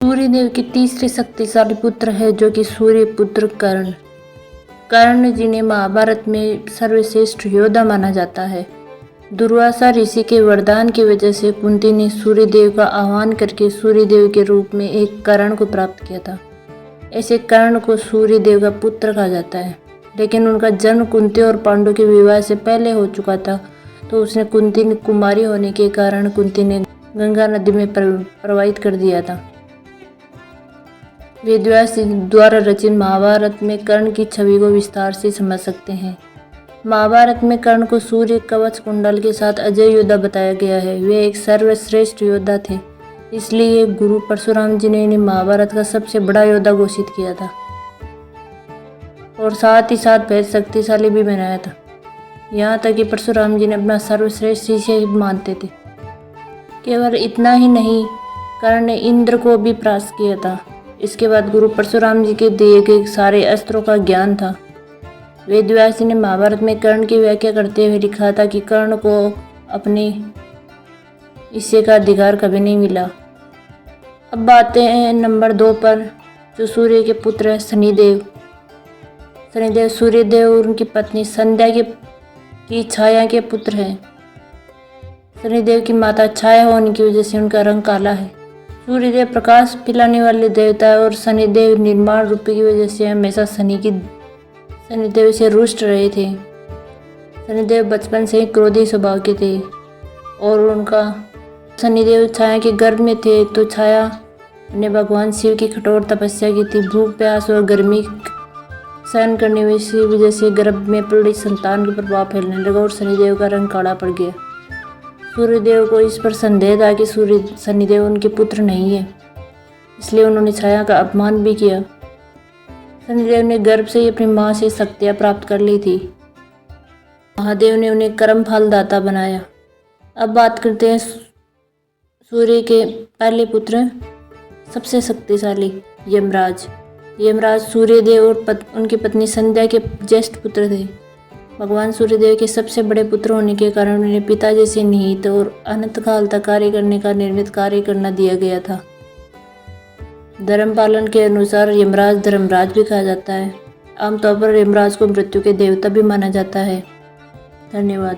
सूर्यदेव के तीसरे शक्तिशाली पुत्र है जो कि सूर्य पुत्र कर्ण। कर्ण जिन्हें महाभारत में सर्वश्रेष्ठ योद्धा माना जाता है। दुर्वासा ऋषि के वरदान की वजह से कुंती ने सूर्यदेव का आह्वान करके सूर्यदेव के रूप में एक कर्ण को प्राप्त किया था। ऐसे कर्ण को सूर्यदेव का पुत्र कहा जाता है, लेकिन उनका जन्म कुंती और पांडु के विवाह से पहले हो चुका था, तो उसने कुंती ने कुमारी होने के कारण कुंती ने गंगा नदी में प्रवाहित कर दिया था। वेदव्यास द्वारा रचित महाभारत में कर्ण की छवि को विस्तार से समझ सकते हैं। महाभारत में कर्ण को सूर्य कवच कुंडल के साथ अजय योद्धा बताया गया है। वे एक सर्वश्रेष्ठ योद्धा थे, इसलिए गुरु परशुराम जी ने इन्हें महाभारत का सबसे बड़ा योद्धा घोषित किया था और साथ ही साथ बेहद शक्तिशाली भी बनाया था। यहाँ तक कि परशुराम जी ने अपना सर्वश्रेष्ठ शिष्य मानते थे। केवल इतना ही नहीं, कर्ण ने इंद्र को भी परास्त किया था। इसके बाद गुरु परशुराम जी के दिए गए सारे अस्त्रों का ज्ञान था। वेदव्यास जी ने महाभारत में कर्ण की व्याख्या करते हुए लिखा था कि कर्ण को अपने हिस्से का अधिकार कभी नहीं मिला। अब आते हैं नंबर 2 पर, जो सूर्य के पुत्र है शनिदेव। शनिदेव सूर्यदेव और उनकी पत्नी संध्या की छाया के पुत्र हैं। शनिदेव की माता छाया होने की वजह से उनका रंग काला है। सूर्यदेव प्रकाश पिलाने वाले देवता है और शनिदेव निर्माण रूपी की वजह से हमेशा शनिदेव से रुष्ट रहे थे। शनिदेव बचपन से ही क्रोधी स्वभाव के थे और उनका शनिदेव छाया के गर्भ में थे, तो छाया ने भगवान शिव की कठोर तपस्या की थी। भूख, प्यास और गर्मी सहन करने की वजह से गर्भ में पड़ी संतान का प्रभाव फैलने लगा और शनिदेव का रंग काला पड़ गया। सूर्यदेव को इस पर संदेह था कि शनिदेव उनके पुत्र नहीं है, इसलिए उन्होंने छाया का अपमान भी किया। शनिदेव ने गर्भ से ही अपनी माँ से शक्तियाँ प्राप्त कर ली थी। महादेव ने उन्हें कर्म फल दाता बनाया। अब बात करते हैं सूर्य के पहले पुत्र, सबसे शक्तिशाली यमराज। यमराज सूर्यदेव और उनकी पत्नी संध्या के ज्येष्ठ पुत्र थे। भगवान सूर्यदेव के सबसे बड़े पुत्र होने के कारण उन्हें पिता जैसे निहित और अनंत काल तक कार्य करने का निर्मित कार्य करना दिया गया था। धर्म पालन के अनुसार यमराज धर्मराज भी कहा जाता है। आमतौर पर यमराज को मृत्यु के देवता भी माना जाता है। धन्यवाद।